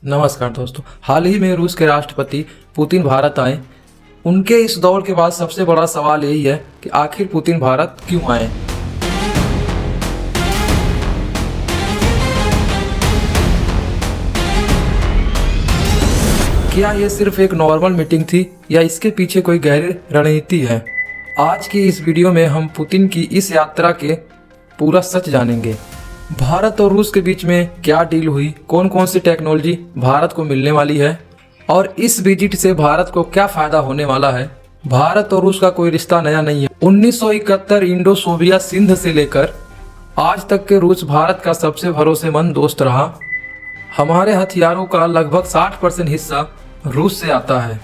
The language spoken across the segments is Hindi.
नमस्कार दोस्तों। हाल ही में रूस के राष्ट्रपति पुतिन भारत आए। उनके इस दौर के बाद सबसे बड़ा सवाल यही है कि आखिर पुतिन भारत क्यों आए। क्या ये सिर्फ एक नॉर्मल मीटिंग थी या इसके पीछे कोई गहरी रणनीति है? आज की इस वीडियो में हम पुतिन की इस यात्रा के पूरा सच जानेंगे। भारत और रूस के बीच में क्या डील हुई, कौन कौन सी टेक्नोलॉजी भारत को मिलने वाली है और इस विजिट से भारत को क्या फायदा होने वाला है। भारत और रूस का कोई रिश्ता नया नहीं है। 1971 इंडो सोवियत सिंध से लेकर आज तक के रूस भारत का सबसे भरोसेमंद दोस्त रहा। हमारे हथियारों का लगभग 60% हिस्सा रूस से आता है,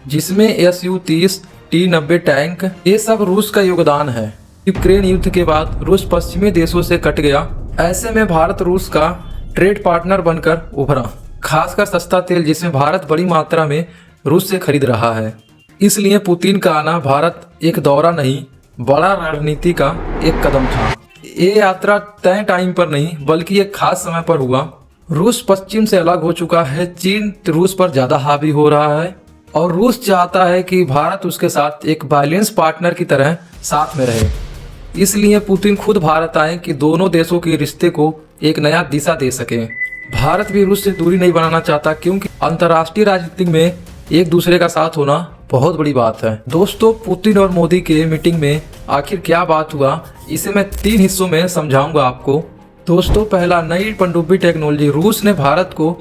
जिसमें Su-30, T-90 टैंक, ये सब रूस का योगदान है। यूक्रेन युद्ध के बाद रूस पश्चिमी देशों से कट गया। ऐसे में भारत रूस का ट्रेड पार्टनर बनकर उभरा, खासकर सस्ता तेल जिसमें भारत बड़ी मात्रा में रूस से खरीद रहा है। इसलिए पुतिन का आना भारत एक दौरा नहीं, बड़ा रणनीति का एक कदम था। ये यात्रा तय टाइम पर नहीं बल्कि एक खास समय पर हुआ। रूस पश्चिम से अलग हो चुका है, चीन रूस पर ज्यादा हावी हो रहा है और रूस चाहता है कि भारत उसके साथ एक बैलेंस पार्टनर की तरह साथ में रहे। इसलिए पुतिन खुद भारत आए कि दोनों देशों के रिश्ते को एक नया दिशा दे सके। भारत भी रूस से दूरी नहीं बनाना चाहता, क्योंकि अंतर्राष्ट्रीय राजनीति में एक दूसरे का साथ होना बहुत बड़ी बात है। दोस्तों, पुतिन और मोदी के मीटिंग में आखिर क्या बात हुआ, इसे मैं 3 हिस्सों में समझाऊंगा आपको। दोस्तों, पहला, नई पनडुब्बी टेक्नोलॉजी। रूस ने भारत को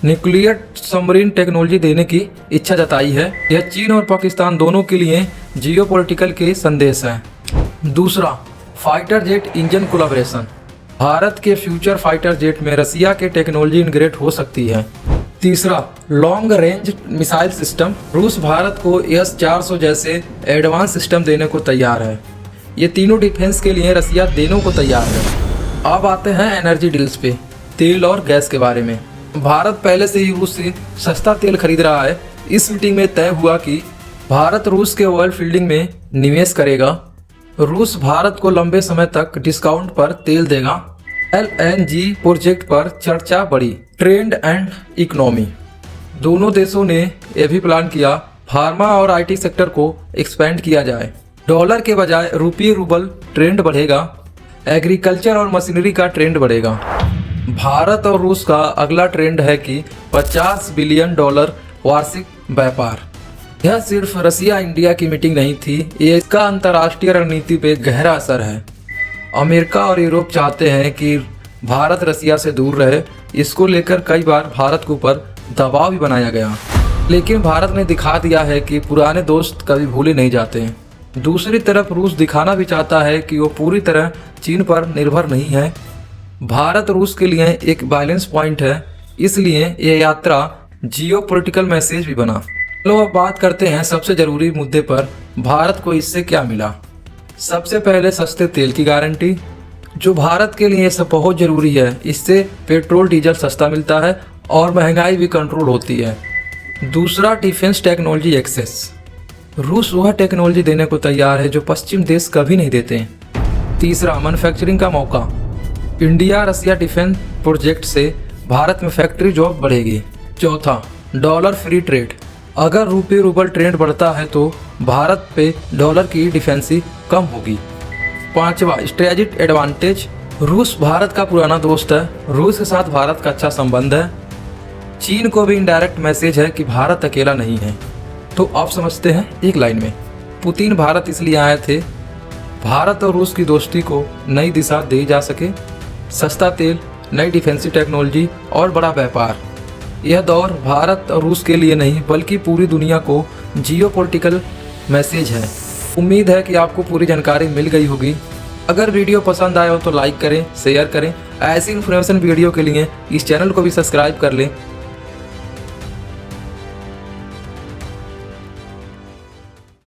न्यूक्लियर सबमरीन टेक्नोलॉजी देने की इच्छा जताई है। यह चीन और पाकिस्तान दोनों के लिए जियोपॉलिटिकल के संदेश है। दूसरा, fighter jet engine collaboration. Bharat के फ्यूचर फाइटर जेट में रसिया के टेक्नोलॉजी इंटीग्रेट हो सकती है। तीसरा, लॉन्ग रेंज मिसाइल सिस्टम। रूस भारत को S-400 जैसे एडवांस सिस्टम देने को तैयार है। ये तीनों डिफेंस के लिए रसिया देने को तैयार है। अब आते हैं एनर्जी डील्स पे, तेल और गैस के बारे में। भारत पहले से ही रूस से सस्ता तेल खरीद रहा है। इस मीटिंग में तय हुआ कि भारत रूस के ऑयल फील्डिंग में निवेश करेगा। रूस भारत को लंबे समय तक डिस्काउंट पर तेल देगा। LNG प्रोजेक्ट पर चर्चा बढ़ी। Trade and economy. दोनों देशों ने यह भी प्लान किया फार्मा और IT सेक्टर को एक्सपेंड किया जाए। डॉलर के बजाय रुपये रूबल ट्रेंड बढ़ेगा। एग्रीकल्चर और मशीनरी का ट्रेंड बढ़ेगा। भारत और रूस का अगला ट्रेंड है कि $50 बिलियन वार्षिक व्यापार। यह सिर्फ रसिया इंडिया की मीटिंग नहीं थी, ये इसका अंतर्राष्ट्रीय रणनीति पे गहरा असर है। अमेरिका और यूरोप चाहते हैं कि भारत रसिया से दूर रहे। इसको लेकर कई बार भारत के ऊपर दबाव भी बनाया गया, लेकिन भारत ने दिखा दिया है कि पुराने दोस्त कभी भूले नहीं जाते। दूसरी तरफ रूस दिखाना भी चाहता है कि वो पूरी तरह चीन पर निर्भर नहीं है। भारत रूस के लिए एक बैलेंस पॉइंट है, इसलिए ये यात्रा जियोपॉलिटिकल मैसेज भी बना। चलो अब बात करते हैं सबसे जरूरी मुद्दे पर, भारत को इससे क्या मिला। सबसे पहले सस्ते तेल की गारंटी, जो भारत के लिए सब बहुत जरूरी है। इससे पेट्रोल डीजल सस्ता मिलता है और महंगाई भी कंट्रोल होती है। दूसरा, डिफेंस टेक्नोलॉजी एक्सेस। रूस वह टेक्नोलॉजी देने को तैयार है जो पश्चिम देश कभी नहीं देते। तीसरा, मैन्युफैक्चरिंग का मौका। इंडिया रसिया डिफेंस प्रोजेक्ट से भारत में फैक्ट्री जॉब बढ़ेगी। चौथा, डॉलर फ्री ट्रेड। अगर रुपये रूबल ट्रेंड बढ़ता है तो भारत पे डॉलर की डिफेंसी कम होगी। पांचवा, स्ट्रेटेजिक एडवांटेज। रूस भारत का पुराना दोस्त है। रूस के साथ भारत का अच्छा संबंध है। चीन को भी इनडायरेक्ट मैसेज है कि भारत अकेला नहीं है। तो आप समझते हैं एक लाइन में, पुतिन भारत इसलिए आए थे भारत और रूस की दोस्ती को नई दिशा दी जा सके। सस्ता तेल, नई डिफेंसिव टेक्नोलॉजी और बड़ा व्यापार। यह दौर भारत और रूस के लिए नहीं बल्कि पूरी दुनिया को जियोपॉलिटिकल मैसेज है। उम्मीद है कि आपको पूरी जानकारी मिल गई होगी। अगर वीडियो पसंद आया हो तो लाइक करें, शेयर करें। ऐसी इन्फॉर्मेशन वीडियो के लिए इस चैनल को भी सब्सक्राइब कर लें